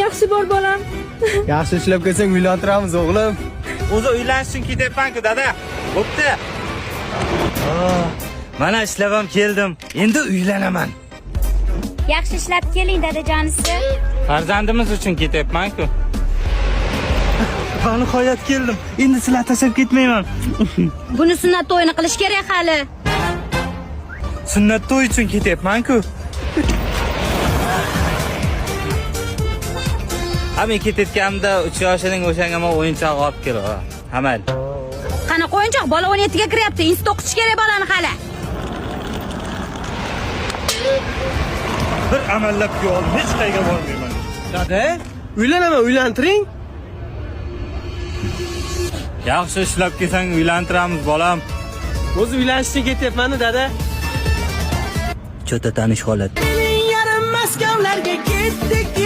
Yaxshi bor bolam. Yaxshi ishlab kelsang uylantiramiz o'g'lim. O'zi uylanishsin ketyapman-ku, dada. Bo'pti. Mana ishlab ham keldim. Endi uylanaman. Yaxshi ishlab keling dadajonisi. Farzandimiz uchun ketyapman-ku. Ha, nihoyat keldim. Endi sizlar tashlab ketmayman. Buni sunnat to'yini qilish kerak hali. Sunnat to'y uchun ketyapman-ku. Men ketayotganimda 3 yoshining o'shanga men o'yinchoq olib keldim. Hamal. Qani qo'yinchoq bola 17 ga kiryapti. Institut o'qitish kerak bolani hali. Bir amallab yo'l hech qayerga bormayman. Dada, uylanaman, uylantiring. Yaxshi ishlab kelsang uylantiramiz bolam. O'zi uylanishga ketyapman-ku dada. Cho'ta tanish holat. Yarim Maskovlarga ketdik.